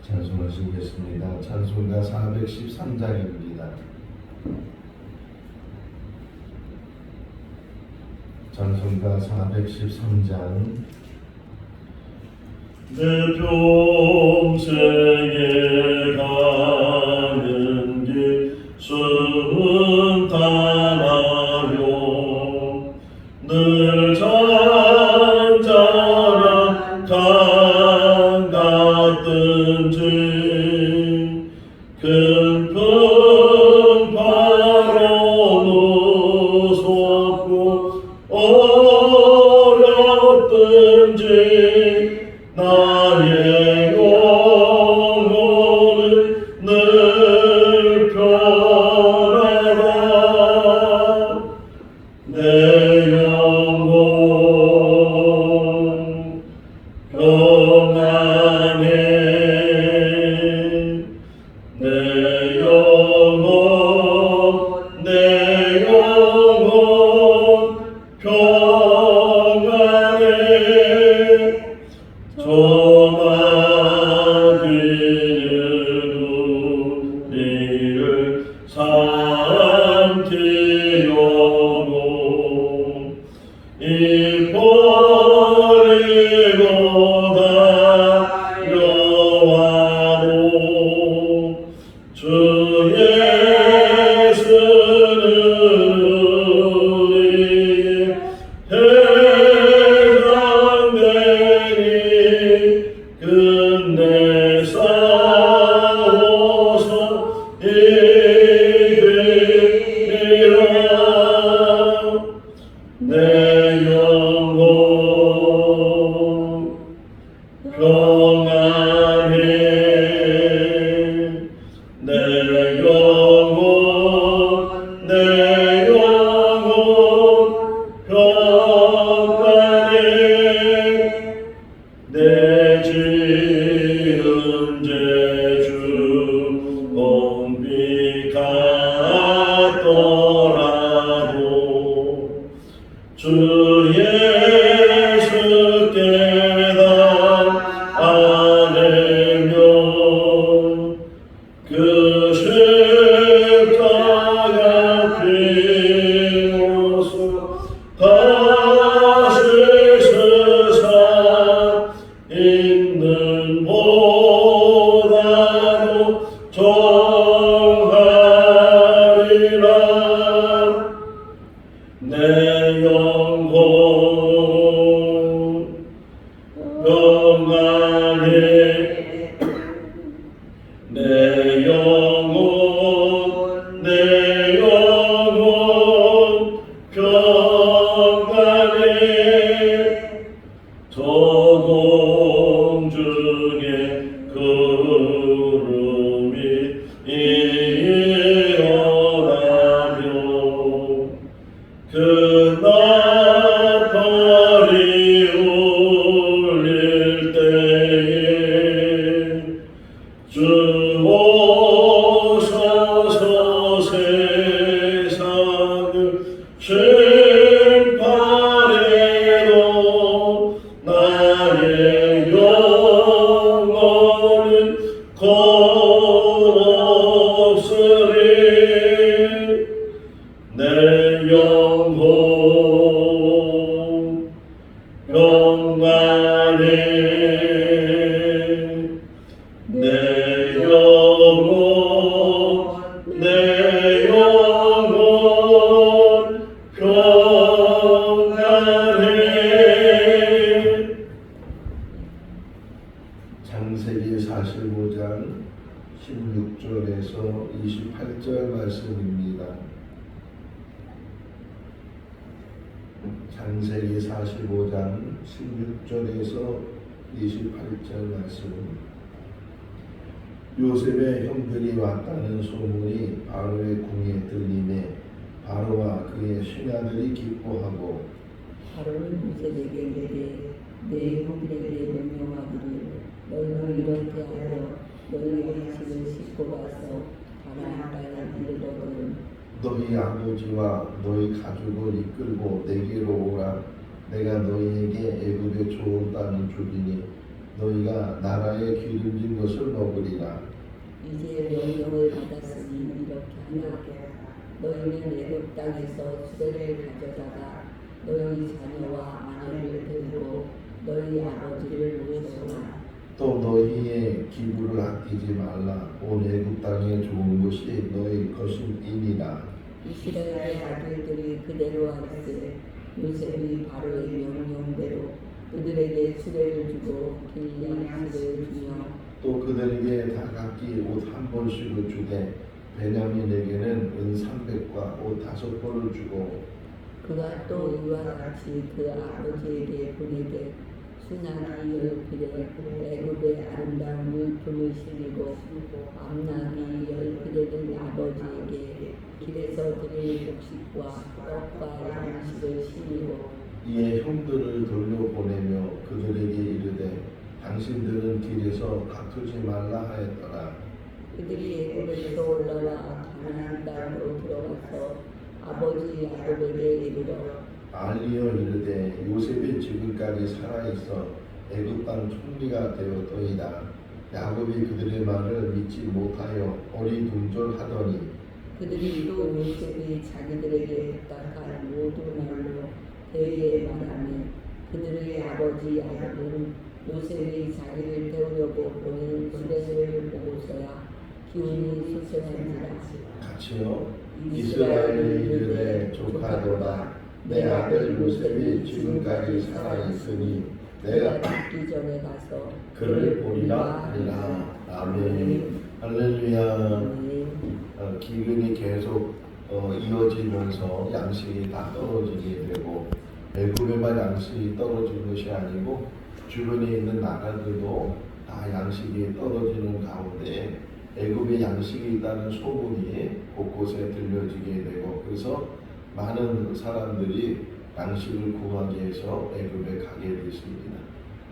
찬송하시겠습니다. 찬송가 413장입니다. 찬송가 413장. 내 평생에 가는 길 순탄하여 늘 잔잔한 강 같든지 큰 풍파로 무섭고 어렵든지 나의 영혼은 늘 편하다. 내 영혼 평안해. 내 영혼 평안해. 저마기는 우리를 삼키려고 입 벌리고 달려와도 주 예수는 우리의 해당되니 끝내 싸워서 이기리라. 내 영혼 평안해. 내 영혼 평안해. 내 지은 죄주 범비 같더라도 주 예수께 다 안으면 그 십자가 피로써 다시 세상 있는 보다도 정하리라. 내 영혼 평안해. 내 영혼 평안해. 저 공중에 구름이 일어나며 그 나팔이 울릴 때에 주 오셔서 세상을 심판해도 나의 영혼은 겁없으리. 내 영혼 평안해. 내 영혼 평안해. 창세기 45장 16절에서 28절 말씀입니다. 창세기 45장 16절에서 28절 말씀. 요셉의 형들이 왔다는 소문이 바로의 궁에 들리매 바로와 그의 신하들이 기뻐하고 바로는 요셉에게 이르되 내 형들에게 명령하기를 너희는 이렇게 하여 너희의 짐을 싣고 가서 가나안 땅에 이르거든 너희 아버지와 너희 가족을 이끌고 내게로 오라. 내가 너희에게 애굽의 좋은 땅을 주리니 너희가 나라의 기름진 것을 것을 먹으리라. 이제 명령을 받았으니 이렇게 하라. 너희는 애굽 땅에서 수레를 가져다가 너희 자녀와 마녀를 데리고 너희 아버지를 모셔오라. 또 너희의 기부를 아끼지 말라. 온 애굽 땅에 좋은 것이 너희 것임이니라. 이스라엘의 아들들이 그대로 하였으되 요셉이 바로의 명령대로 그들에게 수레를 주고 길리앗을 주며 또 그들에게 다 각기 옷 한 벌씩을 주되 베냐민에게는 은 300과 옷 5벌을 주고 그가 또 이와 같이 그 아버지에게 보내되 수낙이 열필에 애굽의 아름다운 물품을 실리고 암낙이 열필에는 아버지에게 길에서 드릴 곡식과 떡과 양식을 실리고 이에 형들을 돌려보내며 그들에게 이르되 당신들은 길에서 다투지 말라 하였더라. 그들이 애굽에서 올라와 가나안 땅으로 들어가서 아버지 야곱에게 이르러 알리어 이르되 요셉이 지금까지 살아있어 애굽 땅 총리가 되었더이다. 야곱이 그들의 말을 믿지 못하여 어리둥절하더니 그들이 또 요셉이 자기들에게 부탁한 모든 말로 대리에 말하며 그들의 아버지 야곱은 요셉이 자기를 태우려고 보낸 수레를 보고서야 기운이 솟아난지라. 같이요. 이스라엘이 이르되 조카도다. 내 아들 요셉이 지금까지 살아있으니 내가 죽기 전에 가서 그를 보리라 하리라. 아멘. 할렐루야. 기근이 계속 이어지면서 양식이 다 떨어지게 되고 애굽에만 양식이 떨어진 것이 아니고 주변에 있는 나라들도 다 양식이 떨어지는 가운데 애굽에 양식이 있다는 소문이 곳곳에 들려지게 되고 그래서 많은 사람들이 양식을 구하기 위해서 애굽에 가게 됐습니다.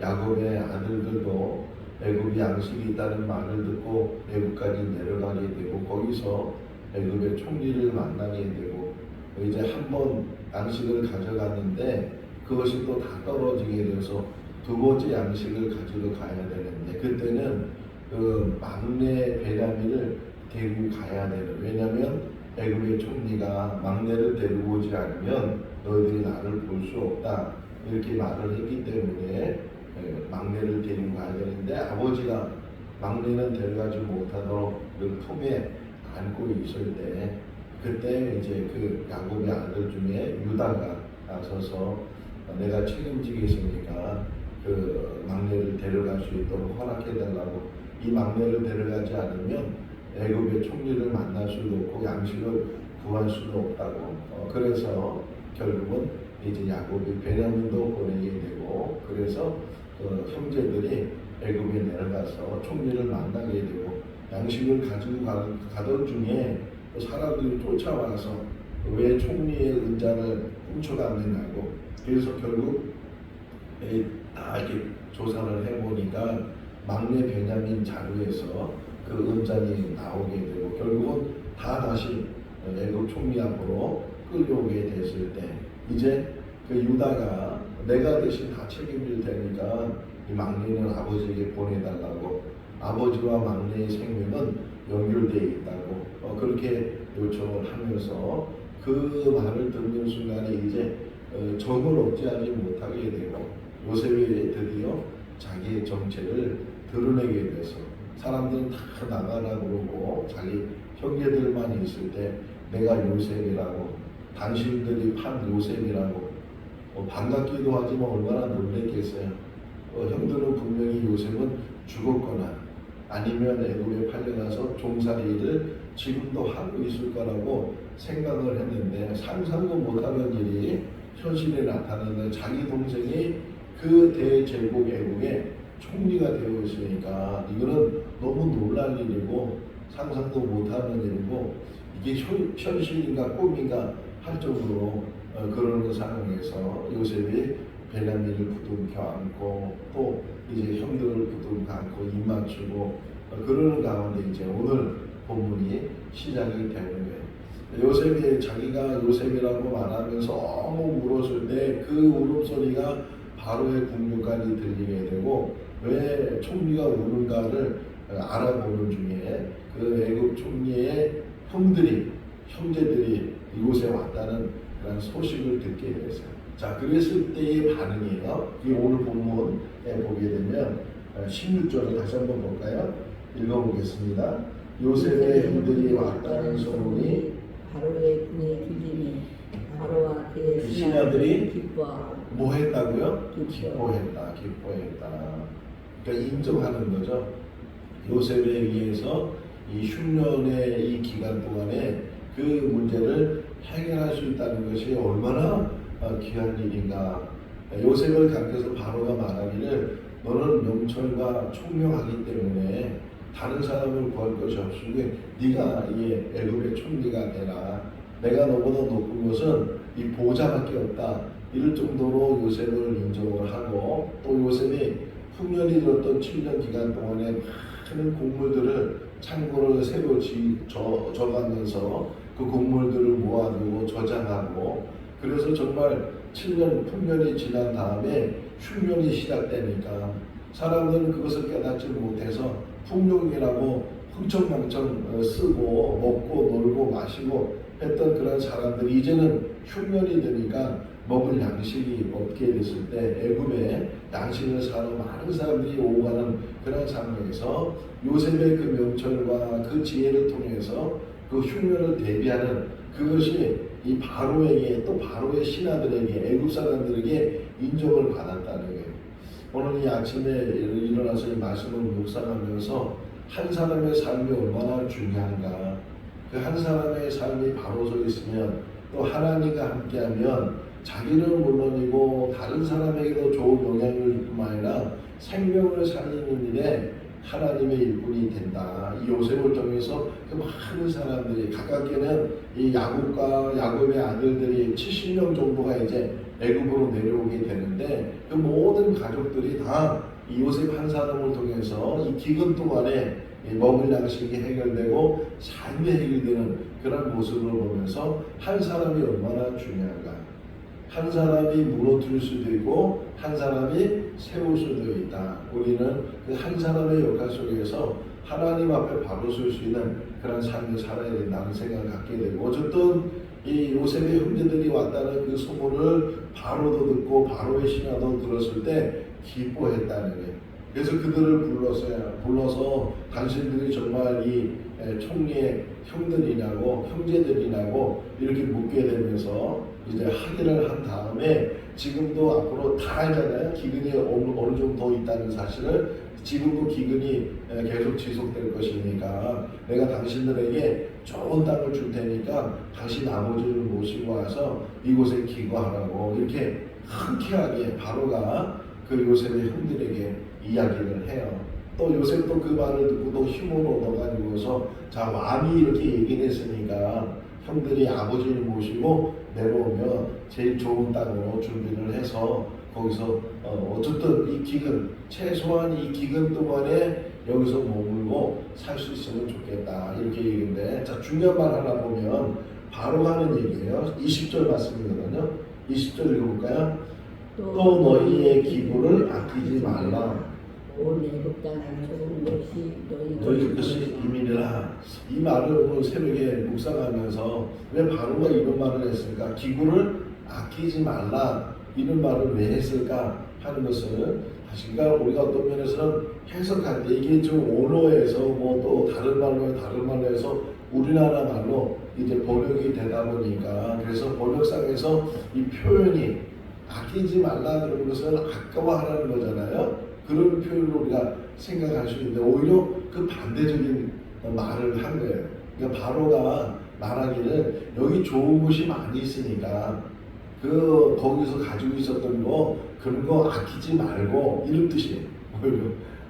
야곱의 아들들도 애굽에 양식이 있다는 말을 듣고 애굽까지 내려가게 되고 거기서 애굽의 총리를 만나게 되고 이제 한번 양식을 가져갔는데 그것이 또 다 떨어지게 돼서 두 번째 양식을 가지러 가야 되는데 그때는 그 막내 베냐민을 데리고 가야 되는 왜냐하면 애굽의 총리가 막내를 데리고 오지 않으면 너희들이 나를 볼 수 없다 이렇게 말을 했기 때문에 막내를 데리고 가야 되는데 아버지가 막내는 데려가지 못하도록 늘 품에 안고 있을 때 그때 이제 그 야곱의 아들 중에 유다가 나서서 내가 책임지겠으니까 그 막내를 데려갈 수 있도록 허락해달라고 이 막내를 데려가지 않으면 애굽의 총리를 만날 수도 없고 양식을 구할 수도 없다고 그래서 결국은 이제 야곱이 베냐민도 보내게 되고 그래서 형제들이 애굽에 내려가서 총리를 만나게 되고 양식을 가지고 가던 중에 사람들이 쫓아와서 왜 총리의 은장을 훔쳐갔느냐고 그래서 결국 다 이렇게 조사를 해보니까 막내 베냐민 자루에서 그 은장이 나오게 되고 결국은 다 다시 애굽 총리 앞으로 끌려오게 됐을 때 이제 그 유다가 내가 대신 다 책임질 테니까 이 막내는 아버지에게 보내달라고 아버지와 막내의 생명은 연결되어 있다고 그렇게 요청을 하면서 그 말을 듣는 순간에 이제 정을 억제하지 못하게 되고 요셉이 드디어 자기의 정체를 드러내게 돼서 사람들은 다 나가라고 그러고 자기 형제들만 있을 때 내가 요셉이라고 당신들이 판 요셉이라고 반갑기도 하지만 얼마나 놀랬겠어요. 형들은 분명히 요셉은 죽었거나 아니면 애굽에 팔려나서 종살이를 지금도 하고 있을 거라고 생각을 했는데 상상도 못하는 일이 현실에 나타나는 자기 동생이 그 대제국 애국의 총리가 되어 있으니까 이거는 너무 놀랄 일이고 상상도 못하는 일이고 이게 현실인가 꿈인가 할 정도로 그러는 상황에서 요셉이 베냐민을 부둥켜 안고 또 이제 형들을 부둥켜 안고 입 맞추고 그러는 가운데 이제 오늘 본문이 시작이 되는 거예요. 요셉이 자기가 요셉이라고 말하면서 너무 울었을 때 그 울음소리가 바로의 궁중까지 들리게 되고 왜 총리가 우는가를 알아보는 중에 그 애굽 총리의 형제들이 이곳에 왔다는 그런 소식을 듣게 됐어요. 자, 그랬을 때의 반응이에요. 이 오늘 본문에 보게 되면 16절을 다시 한번 볼까요? 읽어보겠습니다. 요셉의 형들이 왔다는 소문이 바로의 군에 들리니 바로와 그의 그 신하들이 기뻐하고 뭐 했다고요? 기뻐. 기뻐했다. 그러니까 인정하는 거죠. 요셉에 의해서 이 흉년의 이 기간 동안에 그 문제를 해결할 수 있다는 것이 얼마나 귀한 일인가. 요셉을 가르쳐서 바로가 말하기를 너는 명철과 총명하기 때문에 다른 사람을 구할 것이 없으니 네가 이 애굽의 총리가 되라. 내가 너보다 높은 것은 이 보좌밖에 없다. 이럴 정도로 요셉을 인정을 하고 또 요셉이 흉년이 들었던 7년 기간 동안에 많은 곡물들을 창고를 새로 져가면서 그 곡물들을 모아두고 저장하고 그래서 정말 7년 풍년이 지난 다음에 흉년이 시작되니까 사람들은 그것을 깨닫지 못해서 풍년이라고 흥청망청 쓰고 먹고 놀고 마시고 했던 그런 사람들이 이제는 흉년이 되니까 먹을 양식이 없게 됐을 때 애굽에 양식을 사러 많은 사람들이 오가는 그런 상황에서 요셉의 그 명철과 그 지혜를 통해서 그 흉년을 대비하는 그것이 이 바로에게 또 바로의 신하들에게 애굽 사람들에게 인정을 받았다는 거예요. 오늘 이 아침에 일어나서 이 말씀을 묵상하면서 한 사람의 삶이 얼마나 중요한가. 그 한 사람의 삶이 바로 서 있으면 또 하나님과 함께하면 자기는 물론이고 다른 사람에게도 좋은 영향을 줄 뿐만 아니라 생명을 살리는 일에 하나님의 일꾼이 된다. 이 요셉을 통해서 그 많은 사람들이 가깝게는 이 야곱의 아들들이 70명 정도가 이제 애굽으로 내려오게 되는데 그 모든 가족들이 다 이 요셉 한 사람을 통해서 이 기근 동안에 먹을 양식이 해결되고 삶이 해결되는 그런 모습을 보면서 한 사람이 얼마나 중요한가. 한 사람이 무너뜨릴 수도 있고 한 사람이 세울 수도 있다. 우리는 그 한 사람의 역할 속에서 하나님 앞에 바로 설 수 있는 그런 삶을 살아야 된다는 생각을 갖게 되고 어쨌든 이 요셉의 형제들이 왔다는 그 소문을 바로도 듣고 바로의 신하도 들었을 때 기뻐했다는 거예요. 그래서 그들을 불러서 당신들이 정말 이 총리의 형제들이냐고 이렇게 묻게 되면서 이제 확인을 한 다음에 지금도 앞으로 다 알잖아요. 기근이 어느 정도 있다는 사실을 지금도 기근이 계속 지속될 것이니까 내가 당신들에게 좋은 땅을 줄 테니까 당신 아버지를 모시고 와서 이곳에 기거하라고 이렇게 흔쾌하게 바로가 그 요셉의 형들에게 이야기를 해요. 또 요셉도 그 말을 듣고 또 힘을 얻어가지고서 자 왕이 이렇게 얘기를 했으니까 형들이 아버지를 모시고 내려오면 제일 좋은 땅으로 준비를 해서 거기서 어쨌든 이 기근 최소한 이 기근 동안에 여기서 머물고 살 수 있으면 좋겠다 이렇게 얘기인데 자 중요한 말 하나 보면 바로 하는 얘기예요. 20절 말씀이거든요. 20절 읽어볼까요? 또 너희의 기부를 아끼지 말라. 온 애굽 땅에 좋은 것이 너희 것이 이민이라. 이 말을 오늘 새벽에 묵상하면서 왜 바로가 이런 말을 했을까? 기부를 아끼지 말라 이런 말을 왜 했을까 하는 것은 그러니까 우리가 어떤 면에서는 해석할 때 이게 좀 언어에서 뭐 또 다른 말로 해서 우리나라 말로 이제 번역이 되다 보니까 그래서 번역상에서 이 표현이 아끼지 말라 그런 것은 아까워하라는 거잖아요. 그런 표현으로 우리가 생각할 수 있는데 오히려 그 반대적인 말을 한 거예요. 그러니까 바로가 말하기를 여기 좋은 곳이 많이 있으니까 거기서 가지고 있었던 거 그런 거 아끼지 말고 이런 뜻이에요. 오히려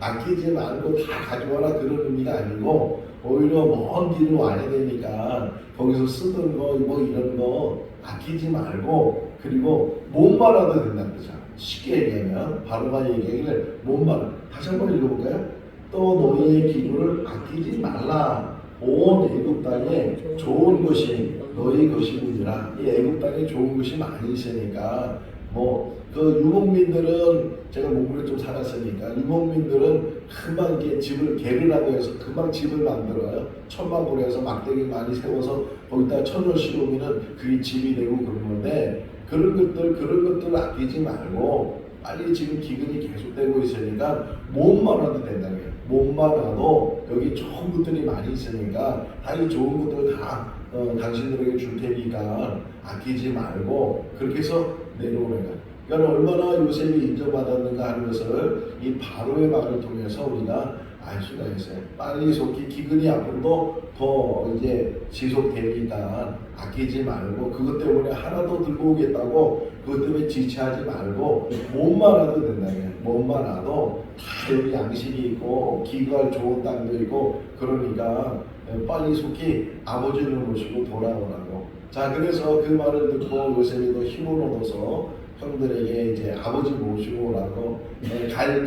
아끼지 말고 다 가져와라 그런 의미가 아니고 오히려 먼 길을 와야 되니까 거기서 쓰던 거 뭐 이런 거 아끼지 말고 그리고 못 말아도 된다는 거죠. 쉽게 얘기하면 바로가 얘기하기를 못 말. 다시 한번 읽어볼까요? 또 너희의 기부를 아끼지 말라. 온 애굽 땅에 좋은 것이 너희 것이니라. 이 애굽 땅에 좋은 것이 많이 있으니까 뭐 그 유목민들은 제가 몽골에 좀 살았으니까 유목민들은 금방 이렇게 집을 개르라고 해서 금방 집을 만들어요. 천막으로 해서 막대기 많이 세워서 거기다 천을 씌우면은 그게 집이 되고 그런 건데 그런 것들 아끼지 말고 빨리 지금 기근이 계속되고 있으니까 몸만 와도 된다는 거예요. 몸만 와도 여기 좋은 것들이 많이 있으니까 다 이 좋은 것들 다 당신들에게 줄 테니까 아끼지 말고 그렇게 해서 내려오는 거예요. 그러니까 얼마나 요셉이 인정받았는가 하는 것을 이 바로의 말을 통해서 우리가 알 수가 있어요. 빨리 속히 기근이 앞으로도 더 이제 지속되니까 아끼지 말고 그것 때문에 하나도 들고 오겠다고 그것 때문에 지체하지 말고 몸만 와도 된다고요. 몸만 와도 다 여기 양식이 있고 기구할 좋은 땅도 있고 그러니까 빨리 속히 아버지를 모시고 돌아오라고. 자, 그래서 그 말을 듣고 요셉이 더 힘을 얻어서 형들에게 이제 아버지 모시고 오라고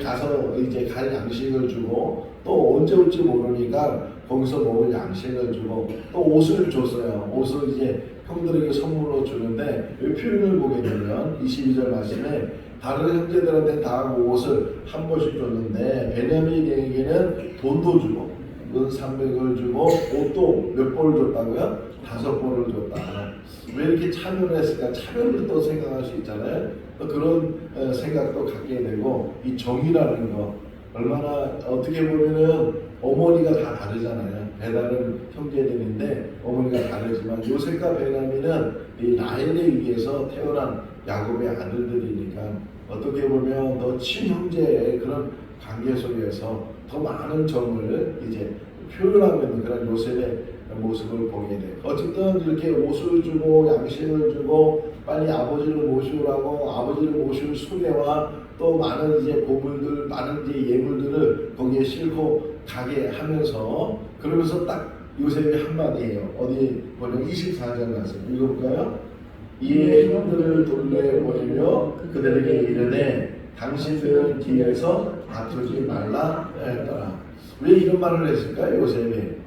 가서 이제 갈 양식을 주고 또 언제 올지 모르니까 거기서 먹을 양식을 주고 또 옷을 줬어요. 옷을 이제 형들에게 선물로 주는데 이 표현을 보게 되면 22절 말씀에 다른 형제들한테 다 옷을 한 번씩 줬는데 베냐민에게는 돈도 주고 은 300을 주고 옷도 몇 벌을 줬다고요? 5벌을 줬다. 왜 이렇게 차별을 했을까? 차별을 또 생각할 수 있잖아요. 또 그런 생각도 갖게 되고 이 정이라는 거 얼마나 어떻게 보면은 어머니가 다 다르잖아요. 베냐민 형제들인데 어머니가 다르지만 요셉과 베냐민은 이 라헬에 의해서 태어난 야곱의 아들들이니까 어떻게 보면 더 친형제의 그런 관계 속에서 더 많은 정을 이제 표현하고 있는 그런 요셉의 모습을 보게 돼요. 어쨌든 이렇게 옷을 주고 양식을 주고 빨리 아버지를 모시오라고 아버지를 모실 수레와 또 많은 이제 보물들, 많은 이제 예물들을 거기에 싣고 가게 하면서 그러면서 딱 요셉이 한마디예요. 어디 보면 24절 말씀 읽어볼까요? 이에 형들을 돌려보내며 그들에게 이르되 당신들은 길에서 다투지 말라 했더라. 왜 이런 말을 했을까요? 요셉이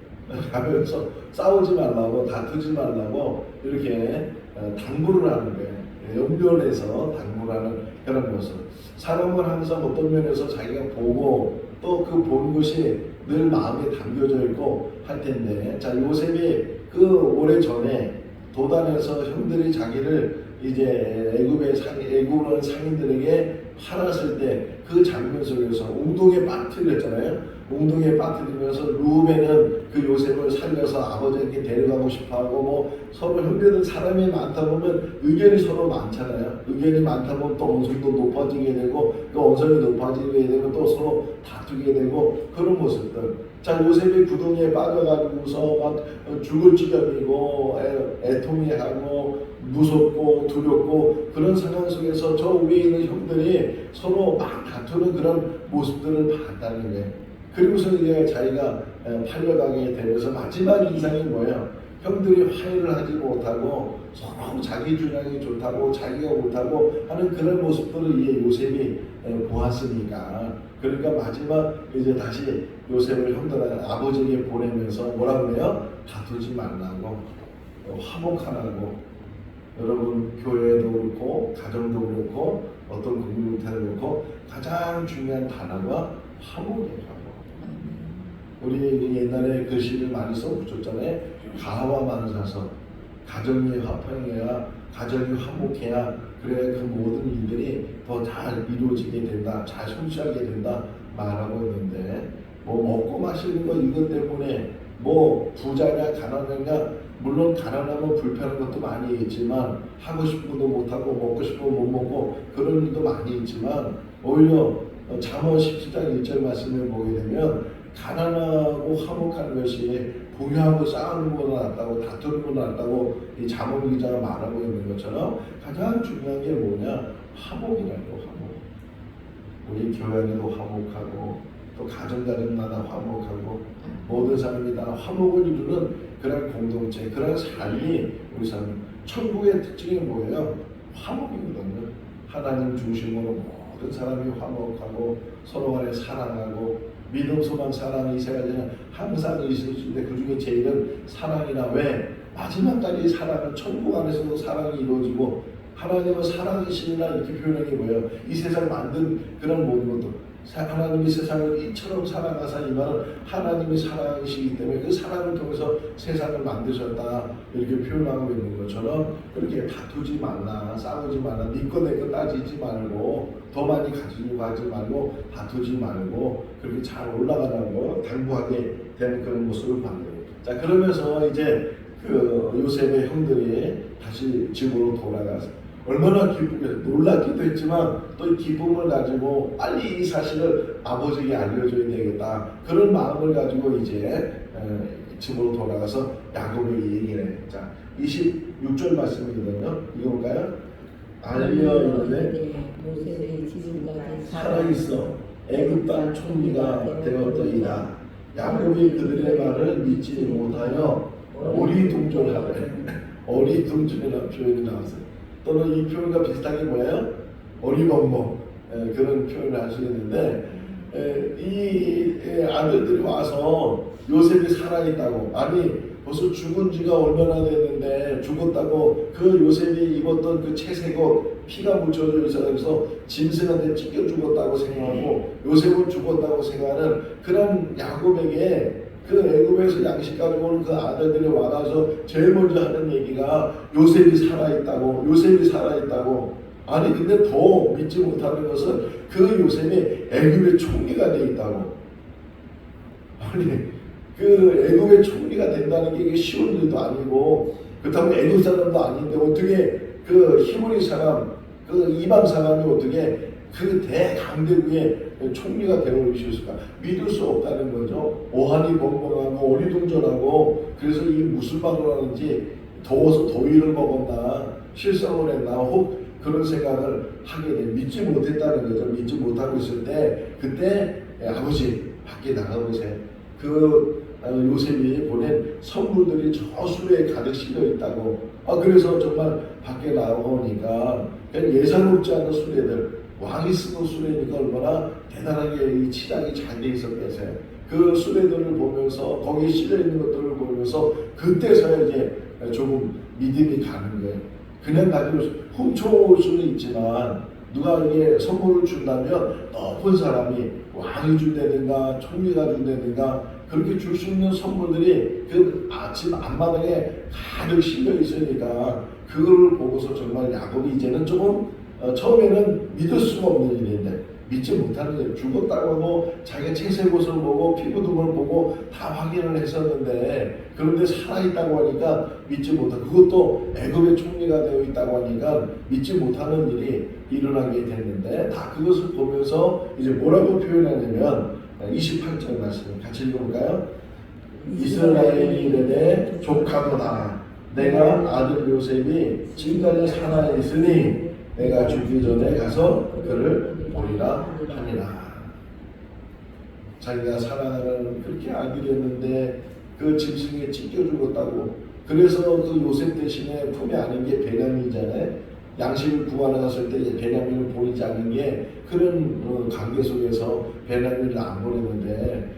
가면서 싸우지 말라고 다투지 말라고 이렇게 당부를 하는 거예요. 연변에서 당부하는 그런 모습. 사람은 항상 어떤 면에서 자기가 보고 또 그 본 것이 늘 마음에 담겨져 있고 할 텐데 자 요셉이 그 오래 전에 도단에서 형들이 자기를 이제 애굽은 상인들에게 팔았을 때 그 장면 속에서 웅동에 빠뜨렸잖아요. 웅동에 빠뜨리면서 루벤은 그 요셉을 살려서 아버지에게 데려가고 싶어하고 뭐 서로 형제들 사람이 많다 보면 의견이 서로 많잖아요. 의견이 많다 보면 또 언성도 높아지게 되고 또 언성이 높아지게 되고 또 서로 다투게 되고 그런 모습들. 자 요셉이 구덩이에 빠져가지고서 막 죽을 지경이고 애통해하고 무섭고 두렵고 그런 상황 속에서 저 위에 있는 형들이 서로 막 다투는 그런 모습들을 봤다는 거예요. 그리고서 이제 자기가 팔려가게 되면서 마지막 인상이 뭐예요? 형들이 화해를 하지 못하고 서로 자기 주장이 좋다고 자기가 못하고 하는 그런 모습들을 이제 요셉이 보았으니까 그러니까 마지막 이제 다시 요셉을 형들 아버지에게 보내면서 뭐라고 그래요? 다투지 말라고 화목하라고 여러분 교회도 그렇고 가정도 그렇고 어떤 공동체도 그렇고 가장 중요한 단어가 화목이에요. 우리 옛날에 글씨를 많이 써붙였잖아요. 가와 만사서 가정이 화평해야 가정이 화목해야 그래야 그 모든 일들이 더 잘 이루어지게 된다. 잘 성취하게 된다 말하고 있는데 뭐 먹고 마시는 거 이것 때문에 뭐 부자냐 가난하냐 물론 가난하면 불편한 것도 많이 있지만 하고 싶은 것도 못하고 먹고 싶은 거 못 먹고 그런 일도 많이 있지만 오히려 잠언 17장 1절 말씀을 보게 되면 가난하고 화목한 것이 부유하고 싸우는 것보다 낫다고 다투는 것보다 낫다고 이 잠언 기자가 말하고 있는 것처럼 가장 중요한 게 뭐냐 화목이라고 화목. 우리 교회 안에도 화목하고 또 가정마다 화목하고 모든 사람이 다 화목을 이루는 그런 공동체 그런 삶이 우리 삶 천국의 특징이 뭐예요? 화목이거든요. 하나님 중심으로 모든 사람이 화목하고 서로 간에 사랑하고 믿음, 소망, 사랑 이 세 가지는 항상 있을 수 있는데 그 중에 제일은 사랑이라 왜? 마지막까지 사랑은 천국 안에서도 사랑이 이루어지고 하나님은 사랑이시니라 이렇게 표현한 게 뭐예요? 이 세상 만든 그런 모든 것도 하나님이 세상을 이처럼 사랑하사 이 말은 하나님이 사랑이시기 때문에 그 사랑을 통해서 세상을 만드셨다 이렇게 표현하고 있는 것처럼 그렇게 다투지 말라, 싸우지 말라, 네 거 내 거 따지지 말고 더 많이 가지려고 하지 말고 다투지 말고 그렇게 잘 올라가라고 당부하게 되는 그런 모습을 봤네요. 자, 그러면서 이제 그 요셉의 형들이 다시 집으로 돌아가서 얼마나 기쁘게 놀랐기도 했지만 또 이 기쁨을 가지고 빨리 이 사실을 아버지에게 알려줘야 되겠다 그런 마음을 가지고 이제 집으로 돌아가서 야곱에게 얘기를 해요. 자, 26절 말씀이거든요. 읽어볼까요? 알려 이르되 요셉이 지금까지 살아있어 애굽 땅 총리가 되었더이다. 야곱이 그들의 말을 믿지 못하여 어리둥절하네. 어리둥절이라는 표현이 나왔어요. 또는 이 표현과 비슷하게 뭐예요? 어리벙벙 그런 표현을 할 수 있는데 이 아들들이 와서 요셉이 살아있다고 아니 벌써 죽은 지가 얼마나 됐는데 죽었다고 그 요셉이 입었던 그 채색옷 피가 묻혀져 있어서 짐승한테 찢겨 죽었다고 생각하고 요셉은 죽었다고 생각하는 그런 야곱에게 그 애굽에서 양식 가지고 오는 그 아들들이 와가서 제일 먼저 하는 얘기가 요셉이 살아있다고 요셉이 살아있다고 아니 근데 더 믿지 못하는 것은 그 요셉이 애굽의 총리가 돼 있다고 아니 그 애굽의 총리가 된다는 게 이게 쉬운 일도 아니고 그렇다고 애굽 사람도 아닌데 어떻게 그 히브리 사람 그 이방 사람이 어떻게 그 대강대국의 총리가 되어 있을까 믿을 수 없다는 거죠. 오한이 벙벙하고 어리둥절하고 그래서 이 무슨 말을 하는지 더워서 더위를 먹었나 실성을 했나 혹 그런 생각을 하게 돼 믿지 못했다는 거죠. 믿지 못하고 있을 때 그때 아버지 밖에 나가보세요. 그 요셉이 보낸 선물들이 저 수레에 가득 실려 있다고. 그래서 정말 밖에 나오니까 그냥 예사롭지 않은 수레들 왕이 쓰는 수레니까 얼마나 대단하게 이 치장이 잘 돼 있었겠어요. 그 수레들을 보면서 거기에 실려 있는 것들을 보면서 그때서야 이제 조금 믿음이 가는 거예요. 그냥 가지고 훔쳐올 수는 있지만 누가 이게 선물을 준다면 높은 사람이 왕이 준다든가 총리가 준다든가 그렇게 줄 수 있는 선물들이 그 아침 앞마당에 가득 실려 있으니까 그거를 보고서 정말 야곱이 이제는 조금 처음에는 믿을 수가 없는 일인데 믿지 못하는 일 죽었다고 하고 자기가 채색옷을 보고 피부등을 보고 다 확인을 했었는데 그런데 살아있다고 하니까 믿지 못하고 그것도 애굽의 총리가 되어 있다고 하니까 믿지 못하는 일이 일어나게 됐는데 다 그것을 보면서 이제 뭐라고 표현하냐면 28절 말씀 같이 읽어볼까요? 이스라엘이 이르되 조카도다 내가 아들 요셉이 지금까지 살아있으니 내가 죽기 전에 가서 그를 보리라 하니라. 자기가 사랑하는 그렇게 아들이었는데 그 짐승에 찢겨 죽었다고. 그래서 그 요셉 대신에 품에 안은 게 베냐민이잖아요. 양식을 구하러 갔을 때 베냐민을 보이지 않는 게 그런 관계 속에서 베냐민을 안 보냈는데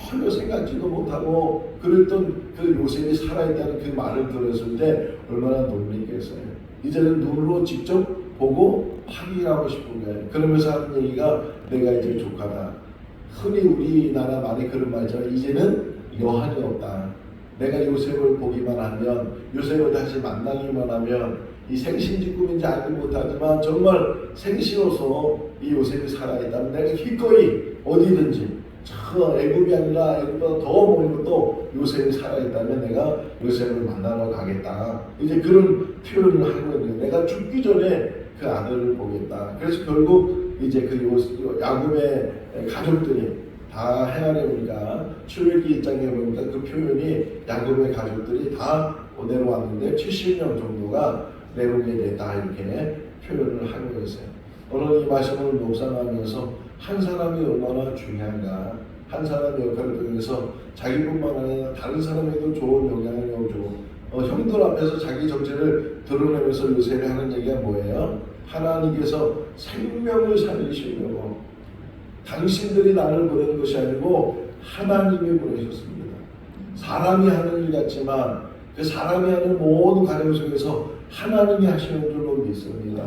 전혀 생각지도 못하고 그랬던 그 요셉이 살아있다는 그 말을 들었을 때 얼마나 놀랐겠어요. 이제는 눈으로 직접 보고 확인하고 싶은 거예요. 그러면서 하는 얘기가 내가 이제 조카다. 흔히 우리나라 말이 그런 말이잖아요. 이제는 여한이 없다. 내가 요셉을 보기만 하면 요셉을 다시 만나기만 하면 이 생신지꿈인지 알지 못하지만 정말 생시로서 이 요셉이 살아있다면 내가 기꺼이 어디든지 저 애굽이 아니라 애굽보다 더 멀리 또 요셉이 살아있다면 내가 요셉을 만나러 가겠다. 이제 그런 표현을 하고 있는 내가 죽기 전에 그 아들을 보겠다. 그래서 결국 이제 그 야곱의 가족들이 다 헤아려 보니까 출애굽기 1장에 보니까 그 표현이 야곱의 가족들이 다 내려왔는데 70명 정도가 내려오게 됐다 이렇게 표현을 하고 있어요. 오늘 이 말씀을 묵상하면서 한 사람이 얼마나 중요한가, 한 사람의 역할을 통해서 자기뿐만 아니라 다른 사람에게도 좋은 영향을 주고 형들 앞에서 자기 정체를 드러내면서 요셉이 하는 얘기가 뭐예요? 하나님께서 생명을 살리시려고 당신들이 나를 보내는 것이 아니고 하나님이 보내셨습니다. 사람이 하는 일 같지만 그 사람이 하는 모든 과정 속에서 하나님이 하시는 줄로 믿습니다.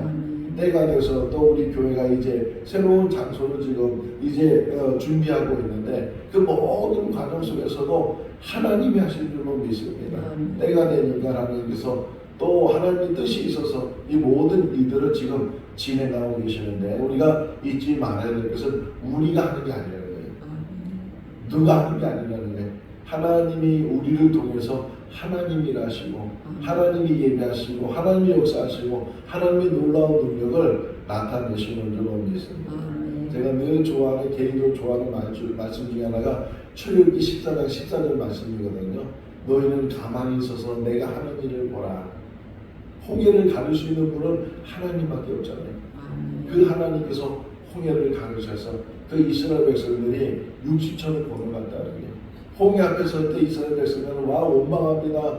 때가 돼서 또 우리 교회가 이제 새로운 장소를 지금 이제 준비하고 있는데 그 모든 과정 속에서도 하나님이 하실 줄로 믿습니다. 때가 되니까 하나님께서 또 하나님의 뜻이 있어서 이 모든 일들을 지금 진행하고 계시는데 우리가 잊지 말아야 될 것은 우리가 하는 게 아니라는 거예요. 누가 하는 게 아니라는 거예요. 하나님이 우리를 통해서 하나님이 일하시고 하나님이 예배하시고 하나님이 역사하시고 하나님의 놀라운 능력을 나타내시는 줄로 믿습니다. 제가 늘 좋아하는 개인적으로 좋아하는 말씀 중에 하나가 출애굽기 14장 14절 말씀이거든요. 너희는 가만히 있어서 내가 하는 일을 보라. 홍해를 가를 수 있는 분은 하나님밖에 없잖아요. 그 하나님께서 홍해를 가르셔서 그 이스라엘 백성들이 60천을 건너갔다는 거예요. 홍해 앞에 설 때 이스라엘 백성들은 와 원망합니다.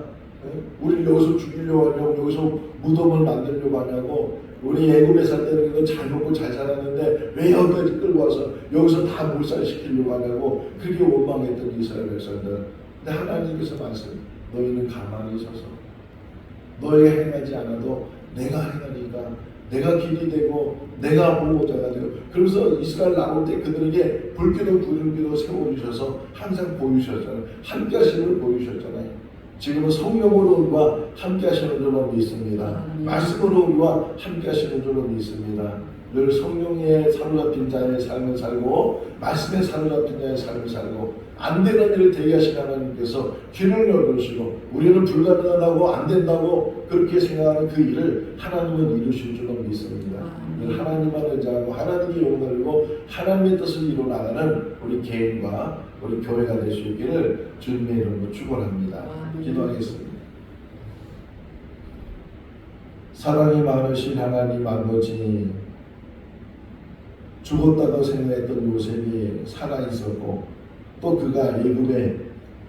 우리를 여기서 죽이려고 하냐고, 여기서 무덤을 만들려고 하냐고, 우리 애굽에 살 때는 잘 먹고 잘 살았는데 왜 여기까지 끌고 와서 여기서 다 몰살시키려고 하냐고 그렇게 원망했던 이스라엘 백성들. 근데 하나님께서 말씀, 너희는 가만히 있어서 너희가 행하지 않아도 내가 행하니까 내가 길이 되고 내가 보호자가 되고, 그러면서 이스라엘 나올 때 그들에게 불기도 구름기도 세워주셔서 항상 보이셨잖아요. 함께 하심을 보이셨잖아요. 지금은 성령으로 우리와 함께 하시는 줄로 믿습니다. 말씀으로 우리와 함께 하시는 줄로 믿습니다. 늘 성령에 사로잡힌 자의 삶을 살고 말씀에 사로잡힌 자의 삶을 살고 안 되는 일을 되게 하신 하나님께서 길을 열어주시고 우리는 불가능하다고 안 된다고 그렇게 생각하는 그 일을 하나님은 이루실 줄로 믿습니다. 늘 하나님만 의지하고 하나님이 용서하고 하나님의 뜻을 이루나가는 우리 개인과 우리 교회가 될 수 있기를 주님의 이름으로 축원합니다. 기도하겠습니다. 사랑이 많으신 하나님 아버지, 죽었다고 생각했던 요셉이 살아있었고 또 그가 애굽의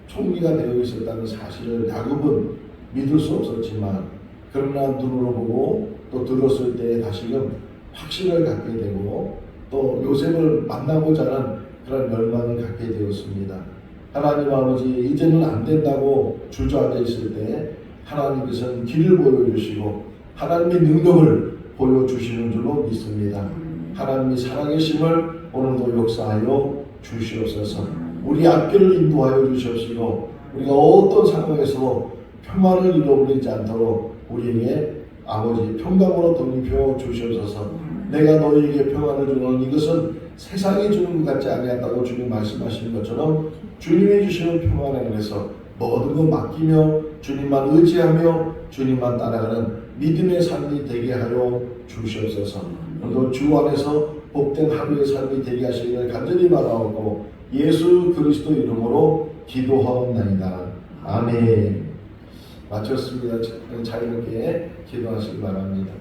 총리가 되어 있었다는 사실을 야곱은 믿을 수 없었지만 그러나 눈으로 보고 또 들었을 때 다시금 확신을 갖게 되고 또 요셉을 만나고자 하는 그런 열망을 갖게 되었습니다. 하나님 아버지, 이제는 안 된다고 주저앉아 있을 때 하나님께서는 길을 보여주시고 하나님의 능력을 보여주시는 줄로 믿습니다. 하나님이 살아계심을 오늘도 역사하여 주시옵소서. 우리 앞길을 인도하여 주시옵시고 우리가 어떤 상황에서 평안을 잃어버리지 않도록 우리에게 아버지 평강으로 덧입혀 주시옵소서. 내가 너희에게 평안을 주는 이것은 세상이 주는 것 같지 아니하다고 주님 말씀하시는 것처럼 주님이 주시는 평안 안에서 모든 것 맡기며 주님만 의지하며 주님만 따라가는 믿음의 삶이 되게 하여 주시옵소서. 오늘도 주 안에서 복된 하루의 삶이 되게 하시기를 간절히 바라오고 예수 그리스도 이름으로 기도하옵나이다. 아멘. 마쳤습니다. 자유롭게 기도하시기 바랍니다.